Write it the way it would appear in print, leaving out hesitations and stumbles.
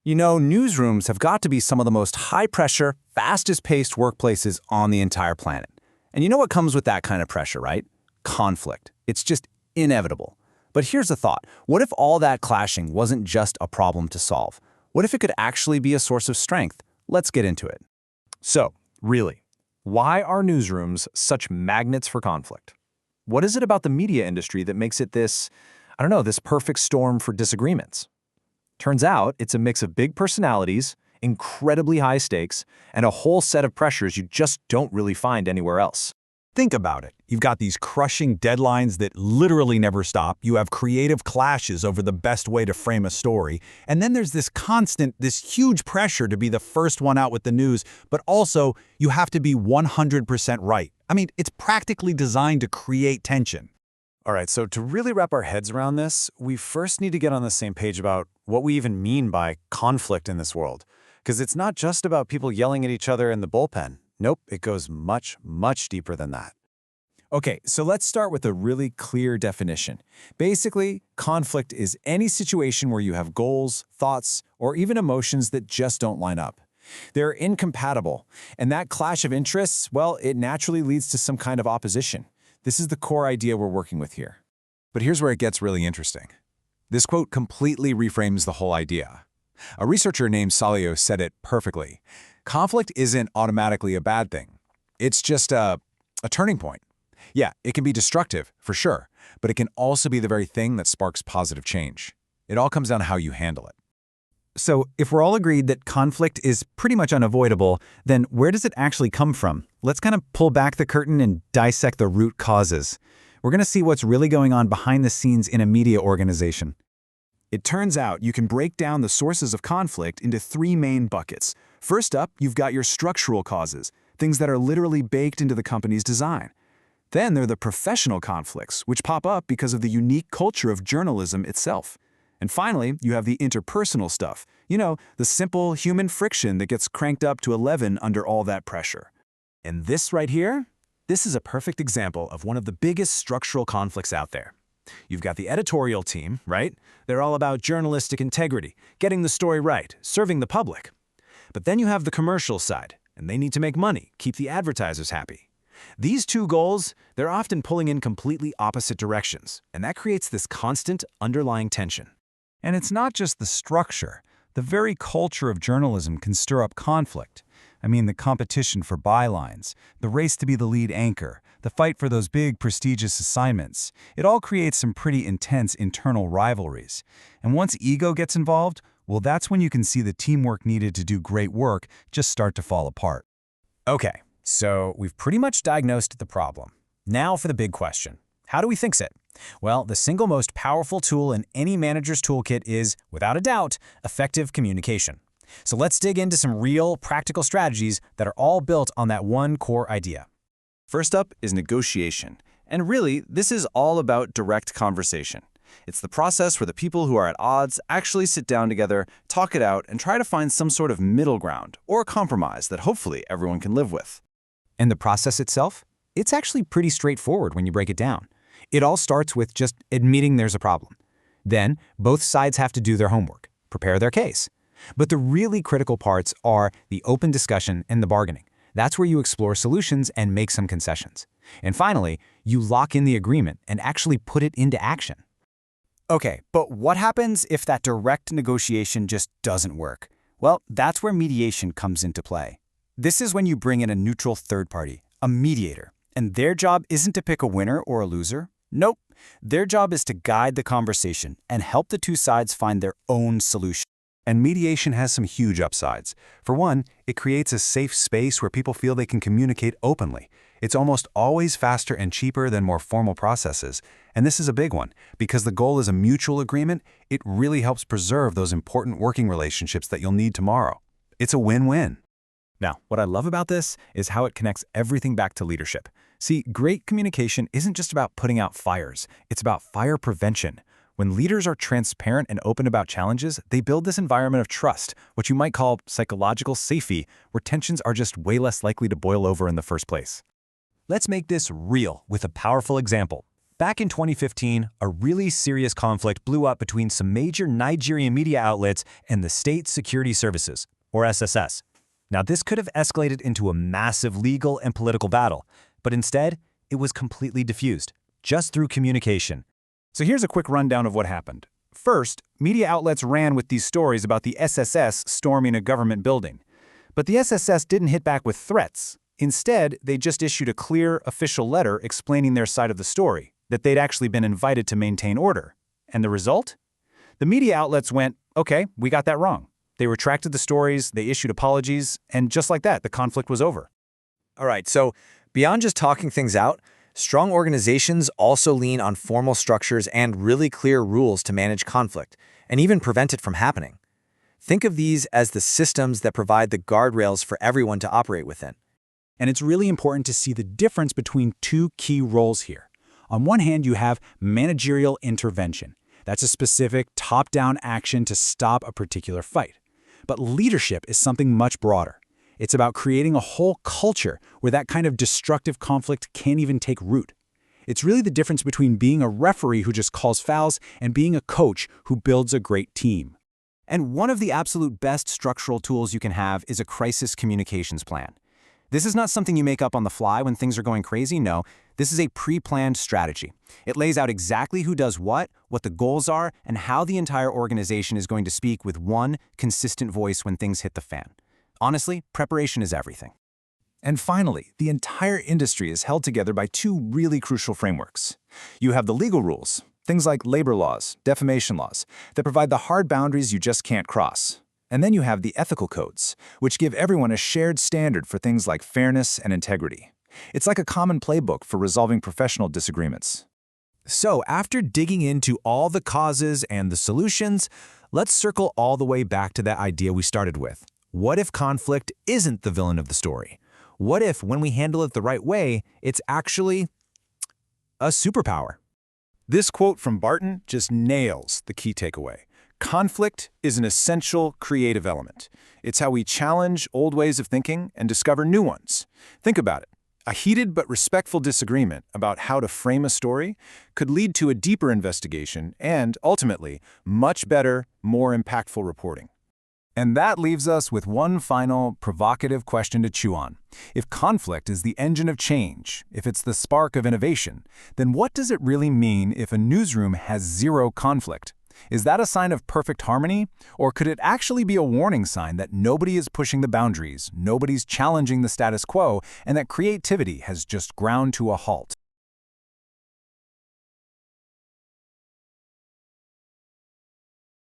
You know, newsrooms have got to be some of the most high-pressure, fastest-paced workplaces on the entire planet. And you know what comes with that kind of pressure, right? Conflict. It's just inevitable. But here's a thought. What if all that clashing wasn't just a problem to solve? What if it could actually be a source of strength? Let's get into it. So, really, why are newsrooms such magnets for conflict? What is it about the media industry that makes it this perfect storm for disagreements? Turns out it's a mix of big personalities, incredibly high stakes, and a whole set of pressures you just don't really find anywhere else. Think about it. You've got these crushing deadlines that literally never stop. You have creative clashes over the best way to frame a story. And then there's this huge pressure to be the first one out with the news, but also you have to be 100% right. I mean, it's practically designed to create tension. All right, so to really wrap our heads around this, we first need to get on the same page about what we even mean by conflict in this world. Because it's not just about people yelling at each other in the bullpen. Nope, it goes much, much deeper than that. Okay, so let's start with a really clear definition. Basically, conflict is any situation where you have goals, thoughts, or even emotions that just don't line up. They're incompatible, and that clash of interests, well, it naturally leads to some kind of opposition. This is the core idea we're working with here. But here's where it gets really interesting. This quote completely reframes the whole idea. A researcher named Salio said it perfectly. Conflict isn't automatically a bad thing. It's just a turning point. Yeah, it can be destructive, for sure, but it can also be the very thing that sparks positive change. It all comes down to how you handle it. So, if we're all agreed that conflict is pretty much unavoidable, then where does it actually come from? Let's kind of pull back the curtain and dissect the root causes. We're going to see what's really going on behind the scenes in a media organization. It turns out you can break down the sources of conflict into three main buckets. First up, you've got your structural causes, things that are literally baked into the company's design. Then there are the professional conflicts, which pop up because of the unique culture of journalism itself. And finally, you have the interpersonal stuff. You know, the simple human friction that gets cranked up to 11 under all that pressure. And this right here, this is a perfect example of one of the biggest structural conflicts out there. You've got the editorial team, right? They're all about journalistic integrity, getting the story right, serving the public. But then you have the commercial side, and they need to make money, keep the advertisers happy. These two goals, they're often pulling in completely opposite directions, and that creates this constant underlying tension. And it's not just the structure. The very culture of journalism can stir up conflict. I mean, the competition for bylines, the race to be the lead anchor, the fight for those big, prestigious assignments. It all creates some pretty intense internal rivalries. And once ego gets involved, well, that's when you can see the teamwork needed to do great work just start to fall apart. Okay, so we've pretty much diagnosed the problem. Now for the big question. How do we fix it? Well, the single most powerful tool in any manager's toolkit is, without a doubt, effective communication. So let's dig into some real, practical strategies that are all built on that one core idea. First up is negotiation. And really, this is all about direct conversation. It's the process where the people who are at odds actually sit down together, talk it out, and try to find some sort of middle ground or compromise that hopefully everyone can live with. And the process itself? It's actually pretty straightforward when you break it down. It all starts with just admitting there's a problem. Then, both sides have to do their homework, prepare their case. But the really critical parts are the open discussion and the bargaining. That's where you explore solutions and make some concessions. And finally, you lock in the agreement and actually put it into action. Okay, but what happens if that direct negotiation just doesn't work? Well, that's where mediation comes into play. This is when you bring in a neutral third party, a mediator, and their job isn't to pick a winner or a loser. Nope. Their job is to guide the conversation and help the two sides find their own solution. And mediation has some huge upsides. For one, it creates a safe space where people feel they can communicate openly. It's almost always faster and cheaper than more formal processes. And this is a big one. Because the goal is a mutual agreement, it really helps preserve those important working relationships that you'll need tomorrow. It's a win-win. Now, what I love about this is how it connects everything back to leadership. See, great communication isn't just about putting out fires. It's about fire prevention. When leaders are transparent and open about challenges, they build this environment of trust, what you might call psychological safety, where tensions are just way less likely to boil over in the first place. Let's make this real with a powerful example. Back in 2015, a really serious conflict blew up between some major Nigerian media outlets and the State Security Services, or SSS. Now, this could have escalated into a massive legal and political battle, but instead, it was completely diffused, just through communication. So here's a quick rundown of what happened. First, media outlets ran with these stories about the SSS storming a government building. But the SSS didn't hit back with threats. Instead, they just issued a clear, official letter explaining their side of the story, that they'd actually been invited to maintain order. And the result? The media outlets went, okay, we got that wrong. They retracted the stories, they issued apologies, and just like that, the conflict was over. All right, so beyond just talking things out, strong organizations also lean on formal structures and really clear rules to manage conflict, and even prevent it from happening. Think of these as the systems that provide the guardrails for everyone to operate within. And it's really important to see the difference between two key roles here. On one hand, you have managerial intervention. That's a specific top-down action to stop a particular fight. But leadership is something much broader. It's about creating a whole culture where that kind of destructive conflict can't even take root. It's really the difference between being a referee who just calls fouls and being a coach who builds a great team. And one of the absolute best structural tools you can have is a crisis communications plan. This is not something you make up on the fly when things are going crazy. No, this is a pre-planned strategy. It lays out exactly who does what the goals are, and how the entire organization is going to speak with one consistent voice when things hit the fan. Honestly, preparation is everything. And finally, the entire industry is held together by two really crucial frameworks. You have the legal rules, things like labor laws, defamation laws, that provide the hard boundaries you just can't cross. And then you have the ethical codes, which give everyone a shared standard for things like fairness and integrity. It's like a common playbook for resolving professional disagreements. So, after digging into all the causes and the solutions, let's circle all the way back to that idea we started with. What if conflict isn't the villain of the story? What if, when we handle it the right way, it's actually a superpower? This quote from Barton just nails the key takeaway. Conflict is an essential creative element. It's how we challenge old ways of thinking and discover new ones. Think about it. A heated but respectful disagreement about how to frame a story could lead to a deeper investigation and, ultimately, much better, more impactful reporting. And that leaves us with one final, provocative question to chew on. If conflict is the engine of change, if it's the spark of innovation, then what does it really mean if a newsroom has zero conflict? Is that a sign of perfect harmony? Or could it actually be a warning sign that nobody is pushing the boundaries, nobody's challenging the status quo, and that creativity has just ground to a halt?